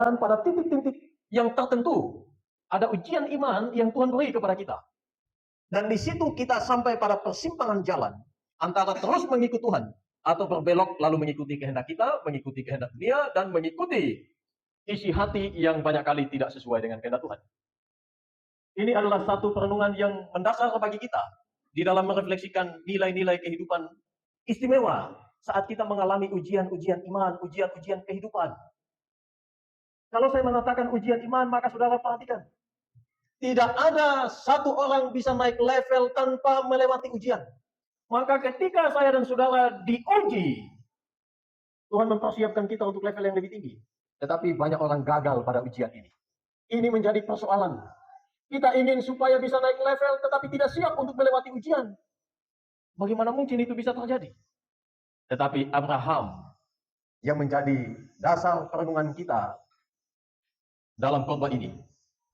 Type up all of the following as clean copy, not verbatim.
Dan pada titik-titik yang tertentu, ada ujian iman yang Tuhan beri kepada kita. Dan di situ kita sampai pada persimpangan jalan antara terus mengikuti Tuhan atau berbelok lalu mengikuti kehendak kita, mengikuti kehendak dunia, dan mengikuti isi hati yang banyak kali tidak sesuai dengan kehendak Tuhan. Ini adalah satu perenungan yang mendasar bagi kita di dalam merefleksikan nilai-nilai kehidupan istimewa saat kita mengalami ujian-ujian iman, ujian-ujian kehidupan. Kalau saya mengatakan ujian iman, maka saudara perhatikan. Tidak ada satu orang bisa naik level tanpa melewati ujian. Maka ketika saya dan saudara diuji, Tuhan mempersiapkan kita untuk level yang lebih tinggi. Tetapi banyak orang gagal pada ujian ini. Ini menjadi persoalan. Kita ingin supaya bisa naik level, tetapi tidak siap untuk melewati ujian. Bagaimana mungkin itu bisa terjadi? Tetapi Abraham yang menjadi dasar perenungan kita dalam khotbah ini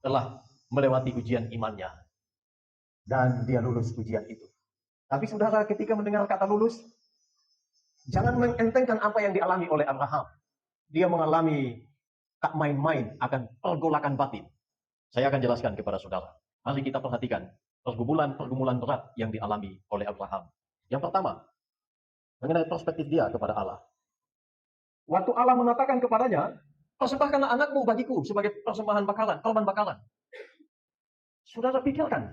telah melewati ujian imannya. Dan dia lulus ujian itu. Tapi saudara, ketika mendengar kata lulus, jangan mengentengkan apa yang dialami oleh Abraham. Dia mengalami tak main-main akan pergolakan batin. Saya akan jelaskan kepada saudara. Mari kita perhatikan pergumulan-pergumulan berat yang dialami oleh Abraham. Yang pertama, mengenai perspektif dia kepada Allah. Waktu Allah mengatakan kepadanya, persembahkanlah anakmu bagiku sebagai persembahan bakaran, korban bakaran. Saudara pikirkan,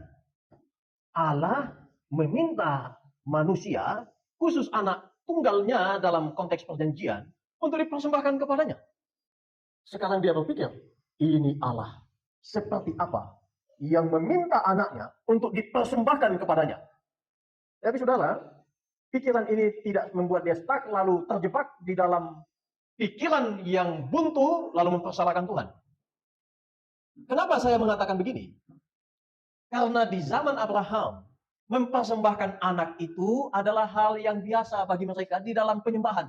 Allah meminta manusia, khusus anak tunggalnya dalam konteks perjanjian, untuk dipersembahkan kepadanya. Sekarang dia berpikir, ini Allah seperti apa yang meminta anaknya untuk dipersembahkan kepadanya. Tapi saudara, pikiran ini tidak membuat dia stuck lalu terjebak di dalam pikiran yang buntu lalu mempersalahkan Tuhan. Kenapa saya mengatakan begini? Karena di zaman Abraham, mempersembahkan anak itu adalah hal yang biasa bagi mereka di dalam penyembahan.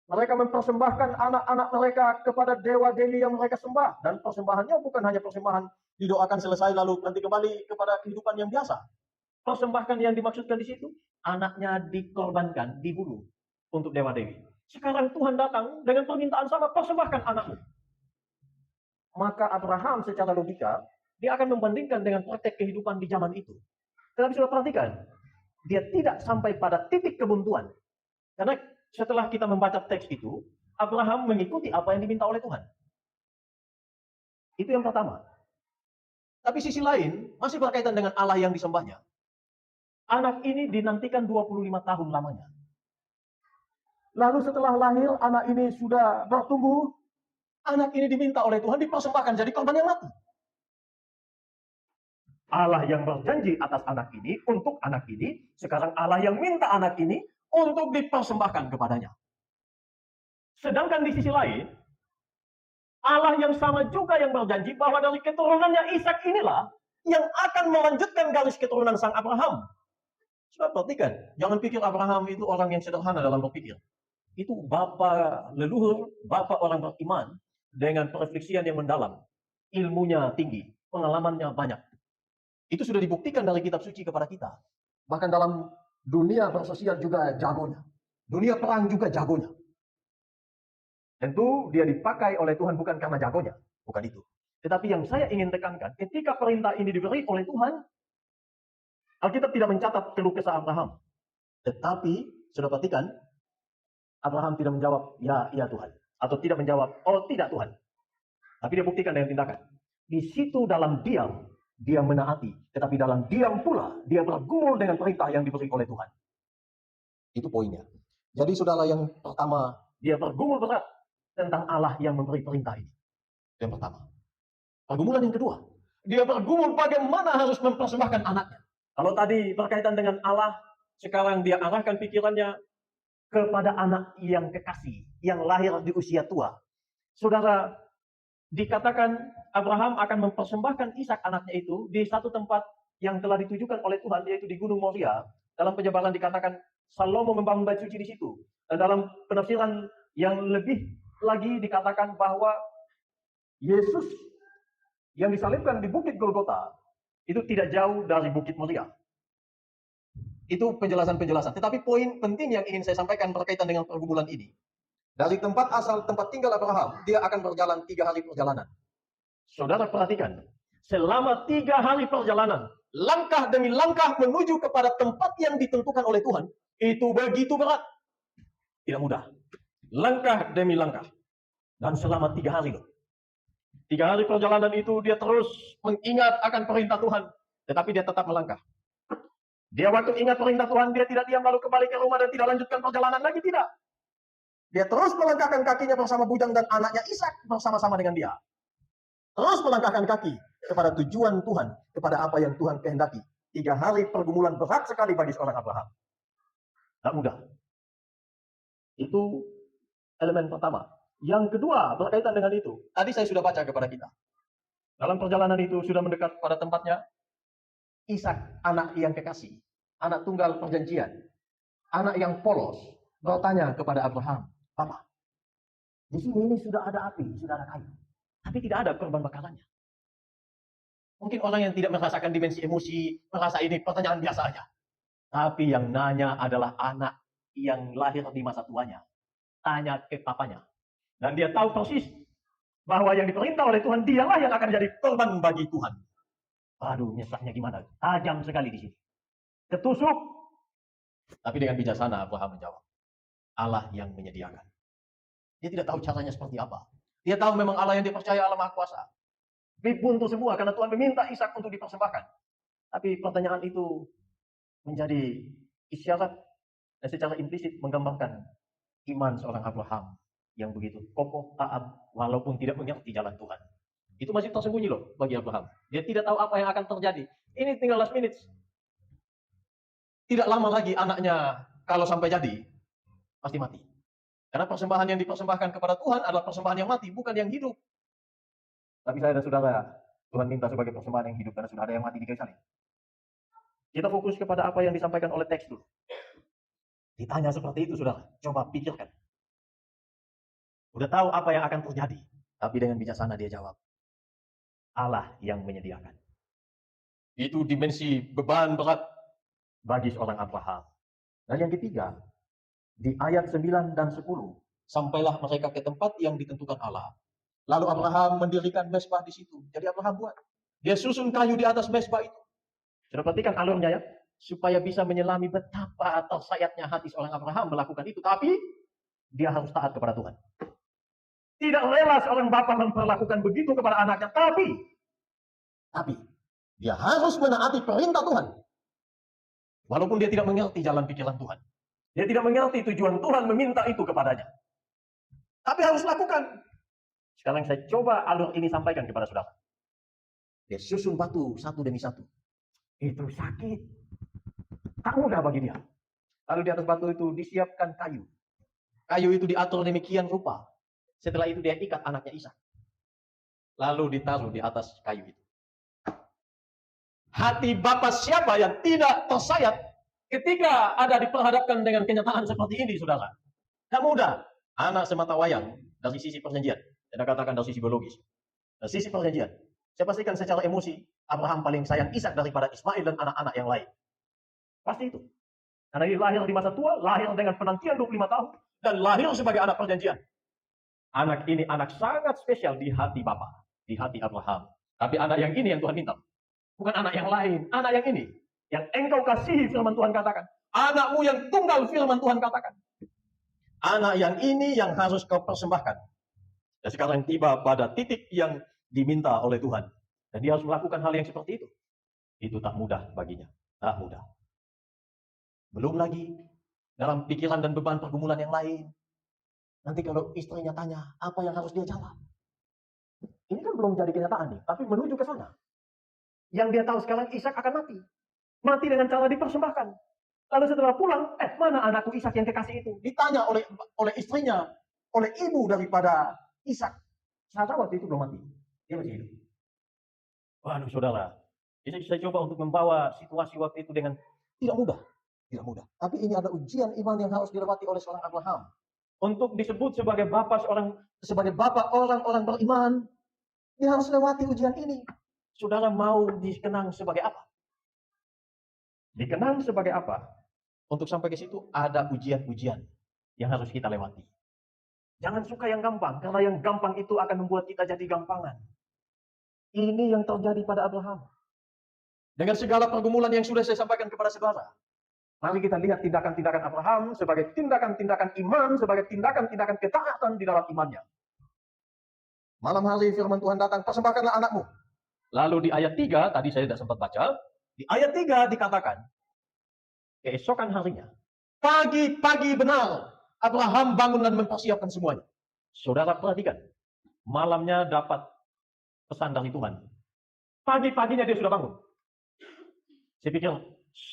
Mereka mempersembahkan anak-anak mereka kepada dewa-dewi yang mereka sembah. Dan persembahannya bukan hanya persembahan didoakan selesai lalu nanti kembali kepada kehidupan yang biasa. Persembahkan yang dimaksudkan di situ, anaknya dikorbankan, dibunuh untuk dewa-dewi. Sekarang Tuhan datang dengan permintaan sama, persembahkan anakmu. Maka Abraham secara logika, dia akan membandingkan dengan praktek kehidupan di zaman itu. Tetapi sudah perhatikan, dia tidak sampai pada titik kebuntuan. Karena setelah kita membaca teks itu, Abraham mengikuti apa yang diminta oleh Tuhan. Itu yang pertama. Tapi sisi lain, masih berkaitan dengan Allah yang disembahnya. Anak ini dinantikan 25 tahun lamanya. Lalu setelah lahir, anak ini sudah bertumbuh, anak ini diminta oleh Tuhan dipersembahkan jadi korban yang mati. Allah yang berjanji atas anak ini, untuk anak ini, sekarang Allah yang minta anak ini untuk dipersembahkan kepadanya. Sedangkan di sisi lain, Allah yang sama juga yang berjanji bahwa dari keturunannya Ishak inilah yang akan melanjutkan garis keturunan sang Abraham. Sudah perhatikan, jangan pikir Abraham itu orang yang sederhana dalam berpikir. Itu bapak leluhur, bapak orang beriman dengan perefleksian yang mendalam. Ilmunya tinggi, pengalamannya banyak. Itu sudah dibuktikan dari kitab suci kepada kita. Bahkan dalam dunia bersosial juga jagonya. Dunia perang juga jagonya. Tentu dia dipakai oleh Tuhan bukan karena jagonya. Bukan itu. Tetapi yang saya ingin tekankan, ketika perintah ini diberi oleh Tuhan, Alkitab tidak mencatat keluh kesah Abraham. Tetapi, sudah perhatikan, Abraham tidak menjawab, ya Tuhan. Atau tidak menjawab, oh tidak Tuhan. Tapi dia buktikan dengan tindakan. Di situ dalam diam, dia menaati. Tetapi dalam diam pula, dia bergumul dengan perintah yang diberi oleh Tuhan. Itu poinnya. Jadi saudara, yang pertama, dia bergumul berat tentang Allah yang memberi perintah ini. Yang pertama. Pergumulan yang kedua, dia bergumul bagaimana harus mempersembahkan anaknya. Kalau tadi berkaitan dengan Allah, sekarang dia arahkan pikirannya kepada anak yang kekasih, yang lahir di usia tua. Saudara, dikatakan Abraham akan mempersembahkan Ishak anaknya itu di satu tempat yang telah ditujukan oleh Tuhan, yaitu di Gunung Moria. Dalam penjabaran dikatakan Salomo membangun bait suci di situ. Dan dalam penafsiran yang lebih lagi dikatakan bahwa Yesus yang disalibkan di Bukit Golgota itu tidak jauh dari Bukit Moria. Itu penjelasan-penjelasan. Tetapi poin penting yang ingin saya sampaikan berkaitan dengan pergumulan ini. Dari tempat asal, tempat tinggal Abraham, dia akan berjalan 3 hari perjalanan. Saudara perhatikan, selama 3 hari perjalanan, langkah demi langkah menuju kepada tempat yang ditentukan oleh Tuhan, itu begitu berat. Tidak mudah. Langkah demi langkah. Dan selama 3 hari loh. 3 hari perjalanan itu dia terus mengingat akan perintah Tuhan. Tetapi dia tetap melangkah. Dia waktu ingat perintah Tuhan, dia tidak diam lalu kembali ke rumah dan tidak lanjutkan perjalanan lagi, tidak. Dia terus melangkahkan kakinya bersama bujang dan anaknya Ishak bersama-sama dengan dia. Terus melangkahkan kaki kepada tujuan Tuhan, kepada apa yang Tuhan kehendaki. 3 hari pergumulan berat sekali bagi seorang Abraham. Tidak mudah. Itu elemen pertama. Yang kedua berkaitan dengan itu. Tadi saya sudah baca kepada kita. Dalam perjalanan itu sudah mendekat pada tempatnya. Ishak, anak yang kekasih, anak tunggal perjanjian, anak yang polos, bertanya kepada Abraham, Papa, di sini ini sudah ada api, sudah ada kayu, tapi tidak ada korban bakarannya. Mungkin orang yang tidak merasakan dimensi emosi, merasa ini pertanyaan biasa aja. Tapi yang nanya adalah anak yang lahir di masa tuanya. Tanya ke papanya. Dan dia tahu persis bahwa yang diperintah oleh Tuhan, dialah yang akan jadi korban bagi Tuhan. Aduh, nyesaknya gimana? Tajam sekali di sini. Ketusuk. Tapi dengan bijaksana Abraham menjawab, Allah yang menyediakan. Dia tidak tahu caranya seperti apa. Dia tahu memang Allah yang dipercaya Allah Maha Kuasa. Buntu semua karena Tuhan meminta Ishak untuk dipersembahkan. Tapi pertanyaan itu menjadi isyarat dan secara implisit menggambarkan iman seorang Abraham yang begitu kokoh, taat, walaupun tidak mengerti jalan Tuhan. Itu masih tersembunyi loh bagi Abraham. Dia tidak tahu apa yang akan terjadi. Ini tinggal last minute. Tidak lama lagi anaknya kalau sampai jadi, pasti mati. Karena persembahan yang dipersembahkan kepada Tuhan adalah persembahan yang mati, bukan yang hidup. Tapi saya dan saudara, Tuhan minta sebagai persembahan yang hidup karena sudah ada yang mati di kayu salib. Kita fokus kepada apa yang disampaikan oleh teks dulu. Ditanya seperti itu, saudara. Coba pikirkan. Udah tahu apa yang akan terjadi. Tapi dengan bijaksana dia jawab, Allah yang menyediakan. Itu dimensi beban berat bagi seorang Abraham. Dan yang ketiga, di ayat 9 dan 10, sampailah mereka ke tempat yang ditentukan Allah. Lalu Abraham mendirikan mezbah di situ. Jadi Abraham buat. Dia susun kayu di atas mezbah itu. Sudah perhatikan alurnya ya? Supaya bisa menyelami betapa tersayatnya hati seorang Abraham melakukan itu. Tapi dia harus taat kepada Tuhan. Tidak rela seorang bapak memperlakukan begitu kepada anaknya. Tapi dia harus menaati perintah Tuhan. Walaupun dia tidak mengerti jalan pikiran Tuhan. Dia tidak mengerti tujuan Tuhan meminta itu kepadanya. Tapi harus lakukan. Sekarang saya coba alur ini sampaikan kepada saudara. Dia susun batu satu demi satu. Itu sakit. Tak mudah bagi dia. Lalu di atas batu itu disiapkan kayu. Kayu itu diatur demikian rupa. Setelah itu dia ikat anaknya Ishak. Lalu ditaruh di atas kayu itu. Hati bapak siapa yang tidak tersayat ketika ada diperhadapkan dengan kenyataan seperti ini, saudara? Tak mudah. Anak semata wayang dari sisi perjanjian. Saya katakan dari sisi biologis. Dari sisi perjanjian. Saya pastikan secara emosi, Abraham paling sayang Ishak daripada Ismail dan anak-anak yang lain. Pasti itu. Karena dia lahir di masa tua, lahir dengan penantian 25 tahun, dan lahir sebagai anak perjanjian. Anak ini anak sangat spesial di hati Bapa, di hati Abraham. Tapi anak yang ini yang Tuhan minta. Bukan anak yang lain, anak yang ini. Yang engkau kasihi firman Tuhan katakan. Anakmu yang tunggal firman Tuhan katakan. Anak yang ini yang harus kau persembahkan. Dan sekarang tiba pada titik yang diminta oleh Tuhan. Dan dia harus melakukan hal yang seperti itu. Itu tak mudah baginya. Tak mudah. Belum lagi dalam pikiran dan beban pergumulan yang lain. Nanti kalau istrinya tanya, apa yang harus dia jawab? Ini kan belum jadi kenyataan nih, tapi menuju ke sana. Yang dia tahu sekarang Ishak akan mati. Mati dengan cara dipersembahkan. Lalu setelah pulang, mana anakku Ishak yang kekasih itu? Ditanya oleh istrinya, oleh ibu daripada Ishak. Saat waktu itu belum mati. Dia masih hidup. Waduh saudara, ini saya coba untuk membawa situasi waktu itu dengan tidak mudah. Tidak mudah. Tapi ini ada ujian iman yang harus dilewati oleh seorang Abraham. Untuk disebut sebagai bapak orang-orang beriman, dia harus lewati ujian ini. Saudara mau dikenang sebagai apa? Dikenang sebagai apa? Untuk sampai ke situ ada ujian-ujian yang harus kita lewati. Jangan suka yang gampang, karena yang gampang itu akan membuat kita jadi gampangan. Ini yang terjadi pada Abraham. Dengan segala pergumulan yang sudah saya sampaikan kepada saudara, mari kita lihat tindakan-tindakan Abraham sebagai tindakan-tindakan iman, sebagai tindakan-tindakan ketaatan di dalam imannya. Malam hari firman Tuhan datang, persembahkanlah anakmu. Lalu di ayat 3, tadi saya tidak sempat baca, di ayat 3 dikatakan, keesokan harinya, pagi-pagi benar, Abraham bangun dan mempersiapkan semuanya. Saudara perhatikan, malamnya dapat pesan dari Tuhan. Pagi-paginya dia sudah bangun. Saya pikir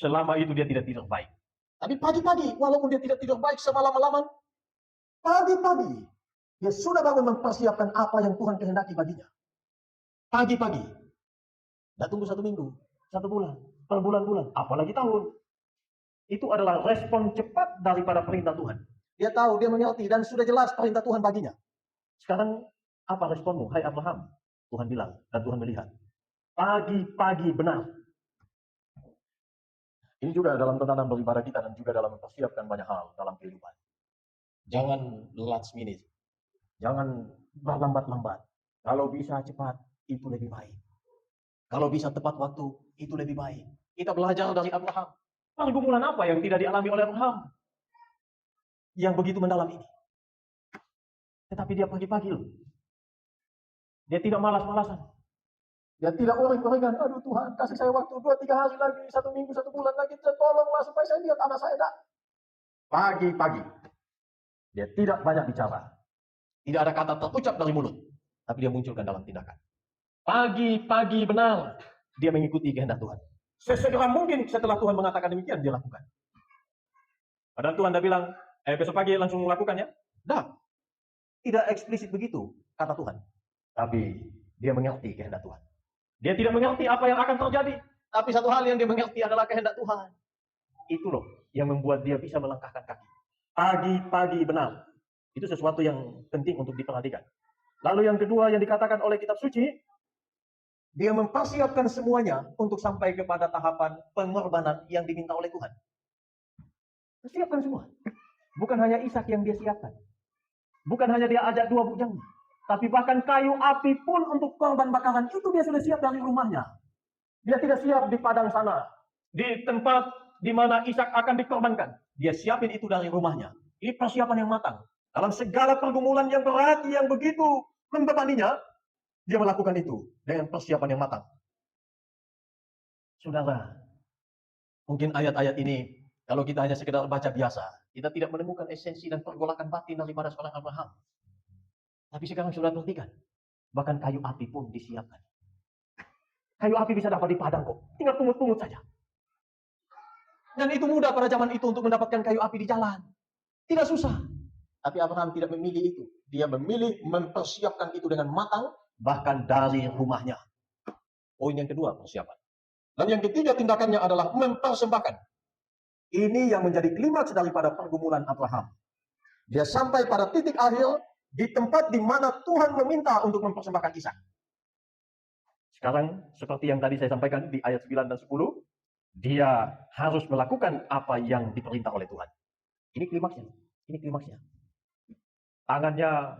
selama itu dia tidak tidur baik. Tapi pagi-pagi, walaupun dia tidak tidur baik semalam-malaman, pagi-pagi dia sudah bangun mempersiapkan apa yang Tuhan kehendaki baginya. Pagi-pagi. Tidak tunggu 1 minggu, 1 bulan, berbulan-bulan, apalagi tahun. Itu adalah respon cepat daripada perintah Tuhan. Dia tahu, dia mengerti, dan sudah jelas perintah Tuhan baginya. Sekarang, apa responmu? Hai Abraham, Tuhan bilang, dan Tuhan melihat. Pagi-pagi benar. Ini juga dalam tatanan beribadah kita dan juga dalam mempersiapkan banyak hal dalam kehidupan. Jangan last minute. Jangan berlambat-lambat. Kalau bisa cepat, itu lebih baik. Kalau bisa tepat waktu, itu lebih baik. Kita belajar dari Abraham. Pergumulan apa yang tidak dialami oleh Abraham? Yang begitu mendalam ini. Tetapi dia pagi-pagi loh. Dia tidak malas-malasan. Dia tidak uring-uringan. Aduh Tuhan, kasih saya waktu 2-3 hari lagi, 1 minggu, 1 bulan lagi. Tolonglah supaya saya lihat anak saya. Dah. Pagi-pagi. Dia tidak banyak bicara. Tidak ada kata terucap dari mulut. Tapi dia munculkan dalam tindakan. Pagi-pagi benar. Dia mengikuti kehendak Tuhan. Sesegera mungkin setelah Tuhan mengatakan demikian, dia lakukan. Padahal Tuhan dah bilang, besok pagi langsung melakukannya. Dah. Tidak eksplisit begitu, kata Tuhan. Tapi dia mengerti kehendak Tuhan. Dia tidak mengerti apa yang akan terjadi. Tapi satu hal yang dia mengerti adalah kehendak Tuhan. Itu loh yang membuat dia bisa melangkahkan kaki. Pagi-pagi benar. Itu sesuatu yang penting untuk diperhatikan. Lalu yang kedua yang dikatakan oleh kitab suci, dia mempersiapkan semuanya untuk sampai kepada tahapan pengorbanan yang diminta oleh Tuhan. Persiapkan semua. Bukan hanya Ishak yang dia siapkan. Bukan hanya dia ajak 2 bujangnya. Tapi bahkan kayu api pun untuk korban bakaran itu dia sudah siap dari rumahnya. Dia tidak siap di padang sana. Di tempat di mana Ishak akan dikorbankan. Dia siapin itu dari rumahnya. Ini persiapan yang matang. Dalam segala pergumulan yang berat, yang begitu membebaninya, dia melakukan itu dengan persiapan yang matang. Saudara, mungkin ayat-ayat ini, kalau kita hanya sekedar baca biasa, kita tidak menemukan esensi dan pergolakan batin daripada seorang Abraham. Tapi sekarang sudah perhatikan, bahkan kayu api pun disiapkan. Kayu api bisa dapat di padang kok, tinggal pungut-pungut saja. Dan itu mudah pada zaman itu untuk mendapatkan kayu api di jalan. Tidak susah. Tapi Abraham tidak memilih itu. Dia memilih mempersiapkan itu dengan matang, bahkan dari rumahnya. Poin yang kedua, persiapan. Dan yang ketiga tindakannya adalah mempersembahkan. Ini yang menjadi klimaks daripada pergumulan Abraham. Dia sampai pada titik akhir di tempat di mana Tuhan meminta untuk mempersembahkan Ishak. Sekarang, seperti yang tadi saya sampaikan di ayat 9 dan 10, dia harus melakukan apa yang diperintah oleh Tuhan. Ini klimaksnya. Ini klimaksnya. Tangannya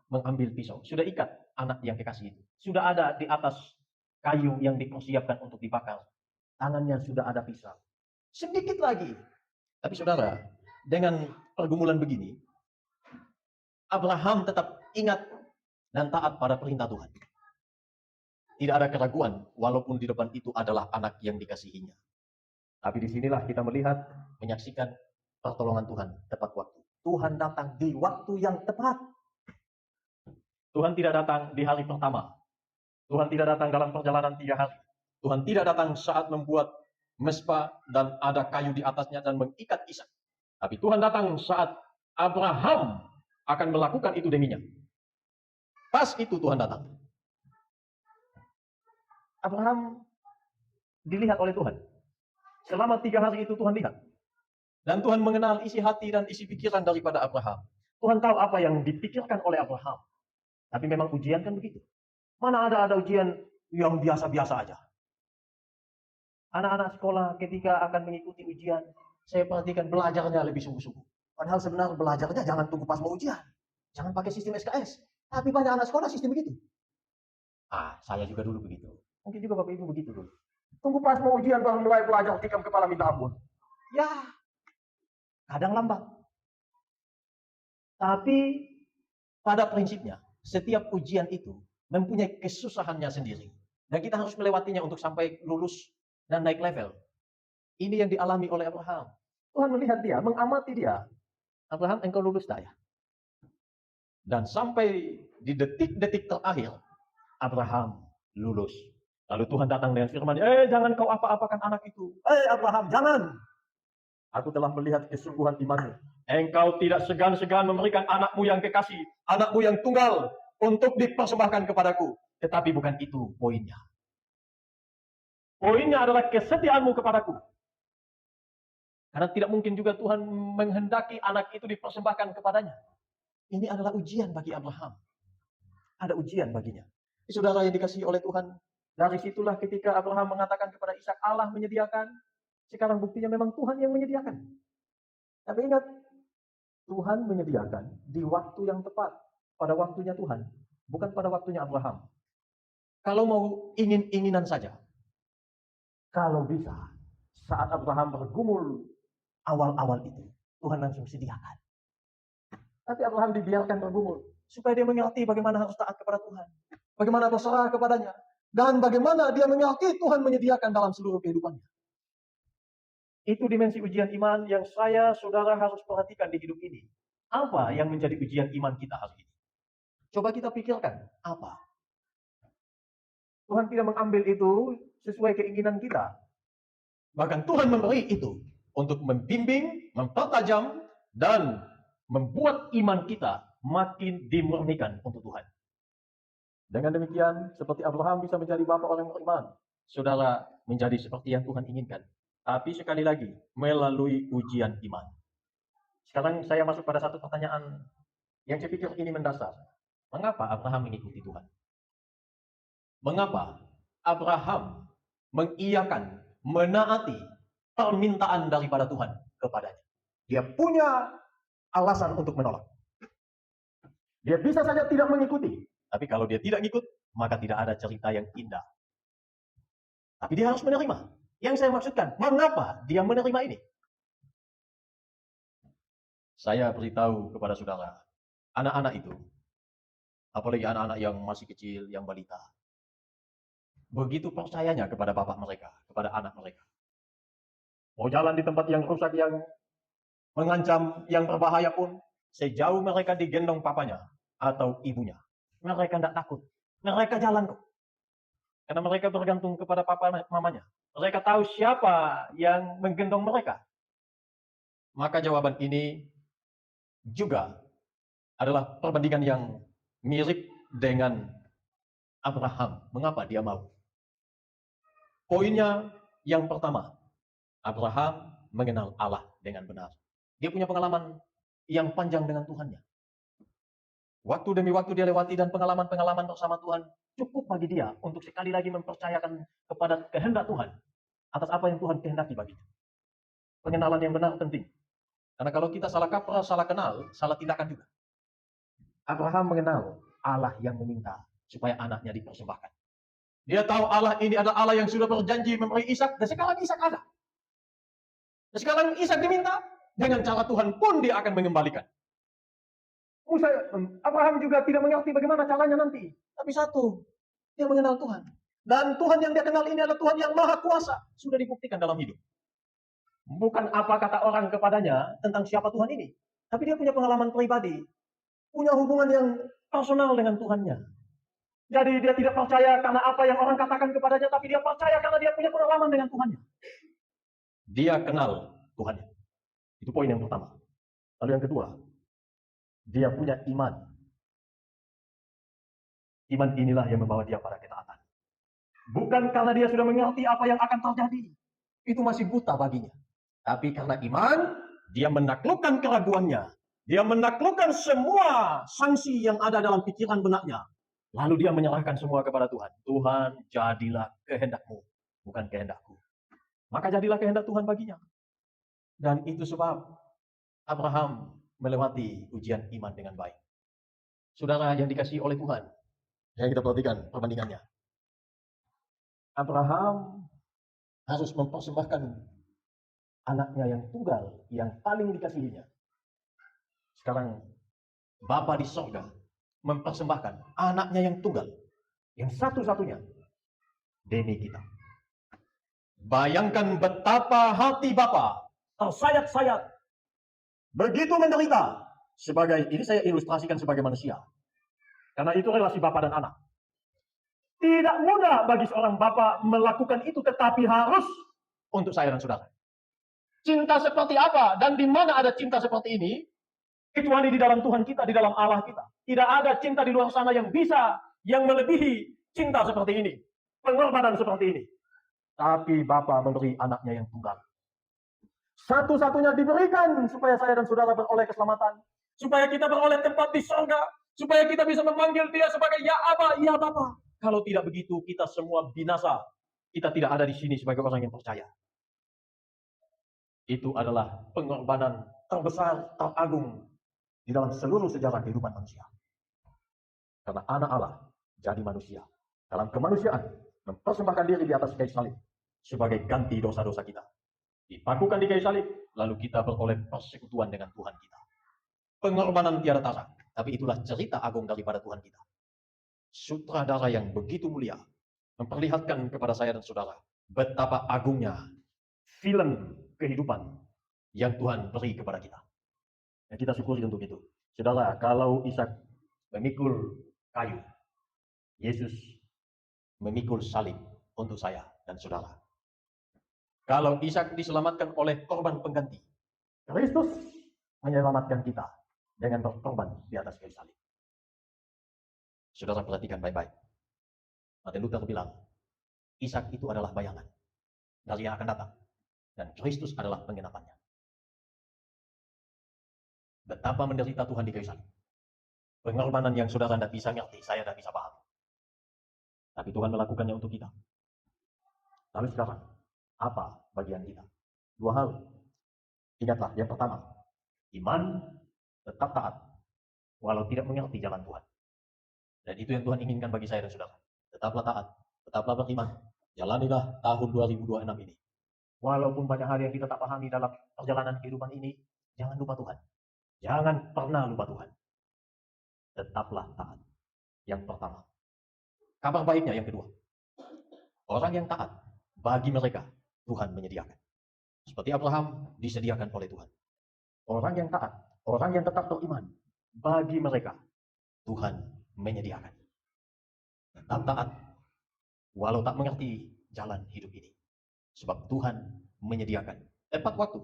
mengambil pisau. Sudah ikat anak yang kekasih itu. Sudah ada di atas kayu yang dipersiapkan untuk dibakar. Tangannya sudah ada pisau. Sedikit lagi. Tapi saudara, dengan pergumulan begini, Abraham tetap ingat dan taat pada perintah Tuhan. Tidak ada keraguan, walaupun di depan itu adalah anak yang dikasihinya. Tapi disinilah kita melihat, menyaksikan pertolongan Tuhan tepat waktu. Tuhan datang di waktu yang tepat. Tuhan tidak datang di hari pertama. Tuhan tidak datang dalam perjalanan 3 hari. Tuhan tidak datang saat membuat mesbah dan ada kayu di atasnya dan mengikat Ishak. Tapi Tuhan datang saat Abraham akan melakukan itu deminya. Pas itu Tuhan datang. Abraham dilihat oleh Tuhan. Selama 3 hari itu Tuhan lihat. Dan Tuhan mengenal isi hati dan isi pikiran daripada Abraham. Tuhan tahu apa yang dipikirkan oleh Abraham. Tapi memang ujian kan begitu. Mana ada ujian yang biasa-biasa aja. Anak-anak sekolah ketika akan mengikuti ujian, saya perhatikan belajarnya lebih sungguh-sungguh. Padahal sebenarnya belajarnya jangan tunggu pas mau ujian. Jangan pakai sistem SKS. Tapi banyak anak sekolah sistem begitu. Saya juga dulu begitu. Mungkin juga Bapak Ibu begitu dulu. Tunggu pas mau ujian baru mulai belajar tikam kepala minta ampun. Ya, kadang lambat. Tapi pada prinsipnya, setiap ujian itu mempunyai kesusahannya sendiri. Dan kita harus melewatinya untuk sampai lulus dan naik level. Ini yang dialami oleh Abraham. Tuhan melihat dia, mengamati dia. Abraham, engkau lulus tak ya? Dan sampai di detik-detik terakhir, Abraham lulus. Lalu Tuhan datang dengan firman, jangan kau apa-apakan anak itu. Abraham, jangan. Aku telah melihat kesungguhan imanmu. Engkau tidak segan-segan memberikan anakmu yang kekasih, anakmu yang tunggal, untuk dipersembahkan kepadaku. Tetapi bukan itu poinnya. Poinnya adalah kesetiaanmu kepadaku. Karena tidak mungkin juga Tuhan menghendaki anak itu dipersembahkan kepadanya. Ini adalah ujian bagi Abraham. Ada ujian baginya. Saudara yang dikasihi oleh Tuhan, dari situlah ketika Abraham mengatakan kepada Ishak, Allah menyediakan. Sekarang buktinya memang Tuhan yang menyediakan. Tapi ingat, Tuhan menyediakan di waktu yang tepat. Pada waktunya Tuhan. Bukan pada waktunya Abraham. Kalau mau ingin-inginan saja. Kalau bisa, saat Abraham bergumul awal-awal itu, Tuhan langsung sediakan. Tapi Abraham dibiarkan bergumul. Supaya dia mengerti bagaimana harus taat kepada Tuhan. Bagaimana berserah kepadanya. Dan bagaimana dia mengerti Tuhan menyediakan dalam seluruh kehidupannya. Itu dimensi ujian iman yang saya, saudara harus perhatikan di hidup ini. Apa yang menjadi ujian iman kita hari ini? Coba kita pikirkan, apa? Tuhan tidak mengambil itu sesuai keinginan kita. Bahkan Tuhan memberi itu untuk membimbing, mempertajam, dan membuat iman kita makin dimurnikan untuk Tuhan. Dengan demikian, seperti Abraham bisa menjadi bapa orang beriman, saudara menjadi seperti yang Tuhan inginkan. Tapi sekali lagi, melalui ujian iman. Sekarang saya masuk pada satu pertanyaan yang saya pikir ini mendasar. Mengapa Abraham mengikuti Tuhan? Mengapa Abraham mengiyakan, menaati permintaan daripada Tuhan kepadanya? Dia punya alasan untuk menolak. Dia bisa saja tidak mengikuti. Tapi kalau dia tidak ikut, maka tidak ada cerita yang indah. Tapi dia harus menerima. Yang saya maksudkan, mengapa dia menerima ini? Saya beritahu kepada saudara, anak-anak itu, apalagi anak-anak yang masih kecil, yang balita, begitu percayanya kepada bapak mereka, kepada anak mereka. Mau jalan di tempat yang rusak, yang mengancam, yang berbahaya pun, sejauh mereka digendong papanya atau ibunya, mereka tidak takut. Mereka jalan kok. Karena mereka bergantung kepada papa mamanya. Mereka tahu siapa yang menggendong mereka. Maka jawaban ini juga adalah perbandingan yang mirip dengan Abraham. Mengapa dia mau? Poinnya yang pertama, Abraham mengenal Allah dengan benar. Dia punya pengalaman yang panjang dengan Tuhannya. Waktu demi waktu dia lewati dan pengalaman-pengalaman bersama Tuhan cukup bagi dia untuk sekali lagi mempercayakan kepada kehendak Tuhan atas apa yang Tuhan kehendaki baginya. Pengenalan yang benar penting. Karena kalau kita salah kaprah, salah kenal, salah tindakan juga. Abraham mengenal Allah yang meminta supaya anaknya dipersembahkan. Dia tahu Allah ini adalah Allah yang sudah berjanji memberi Ishak, dan sekarang Ishak ada. Dan sekarang Ishak diminta, dengan cara Tuhan pun dia akan mengembalikan. Abraham juga tidak mengerti bagaimana caranya nanti. Tapi satu, dia mengenal Tuhan. Dan Tuhan yang dia kenal ini adalah Tuhan yang maha kuasa. Sudah dibuktikan dalam hidup. Bukan apa kata orang kepadanya tentang siapa Tuhan ini. Tapi dia punya pengalaman pribadi. Punya hubungan yang personal dengan Tuhannya. Jadi dia tidak percaya karena apa yang orang katakan kepadanya, tapi dia percaya karena dia punya pengalaman dengan Tuhannya. Dia kenal Tuhannya. Itu poin yang pertama. Lalu yang kedua, dia punya iman. Iman inilah yang membawa dia pada ketaatan. Bukan karena dia sudah mengerti apa yang akan terjadi. Itu masih buta baginya. Tapi karena iman, dia menaklukkan keraguannya. Dia menaklukkan semua sanksi yang ada dalam pikiran benaknya. Lalu dia menyerahkan semua kepada Tuhan. Tuhan, jadilah kehendakmu, bukan kehendakku. Maka jadilah kehendak Tuhan baginya. Dan itu sebab Abraham melewati ujian iman dengan baik. Saudara yang dikasihi oleh Tuhan, yang kita perhatikan perbandingannya. Abraham harus mempersembahkan anaknya yang tunggal, yang paling dikasihinya. Sekarang Bapa di sorga mempersembahkan anaknya yang tunggal, yang satu-satunya demi kita. Bayangkan betapa hati Bapa tersayat-sayat, begitu menderita. Ini saya ilustrasikan sebagai manusia, karena itu relasi Bapa dan anak. Tidak mudah bagi seorang Bapa melakukan itu, tetapi harus untuk saya dan saudara. Cinta seperti apa dan di mana ada cinta seperti ini? Kecuali di dalam Tuhan kita, di dalam Allah kita. Tidak ada cinta di luar sana yang bisa, yang melebihi cinta seperti ini. Pengorbanan seperti ini. Tapi Bapa memberi anaknya yang tunggal. Satu-satunya diberikan supaya saya dan saudara beroleh keselamatan. Supaya kita beroleh tempat di surga. Supaya kita bisa memanggil dia sebagai ya Aba, ya Bapa. Kalau tidak begitu, kita semua binasa. Kita tidak ada di sini sebagai orang yang percaya. Itu adalah pengorbanan terbesar, teragung di dalam seluruh sejarah kehidupan manusia. Karena anak Allah jadi manusia. Dalam kemanusiaan, mempersembahkan diri di atas kayu salib sebagai ganti dosa-dosa kita. Dipakukan di kayu salib, lalu kita beroleh persekutuan dengan Tuhan kita. Pengorbanan tiada tara, tapi itulah cerita agung daripada Tuhan kita. Sutradara yang begitu mulia memperlihatkan kepada saya dan saudara betapa agungnya film kehidupan yang Tuhan beri kepada kita. Dan kita syukuri untuk itu. Saudara, kalau Ishak memikul kayu, Yesus memikul salib untuk saya dan saudara. Kalau Ishak diselamatkan oleh korban pengganti, Kristus menyelamatkan kita dengan berkorban di atas kayu salib. Saudara perhatikan baik-baik. Martin Luther bilang, Ishak itu adalah bayangan dari yang akan datang, dan Kristus adalah penggenapannya. Betapa menderita Tuhan di kayu salib. Pengorbanan yang saudara tidak bisa ngerti, saya tidak bisa paham. Tapi Tuhan melakukannya untuk kita. Lalu sekarang, apa bagian kita? Dua hal. Ingatlah, yang pertama, iman tetap taat, walau tidak mengerti jalan Tuhan. Dan itu yang Tuhan inginkan bagi saya dan saudara. Tetaplah taat, tetaplah beriman. Jalanilah tahun 2026 ini. Walaupun banyak hal yang kita tak pahami dalam perjalanan kehidupan ini, jangan lupa Tuhan. Jangan pernah lupa Tuhan. Tetaplah taat. Yang pertama. Kabar baiknya yang kedua. Orang yang taat, bagi mereka Tuhan menyediakan. Seperti Abraham disediakan oleh Tuhan. Orang yang taat, orang yang tetap beriman, bagi mereka Tuhan menyediakan. Tetap taat, walau tak mengerti jalan hidup ini. Sebab Tuhan menyediakan tepat waktu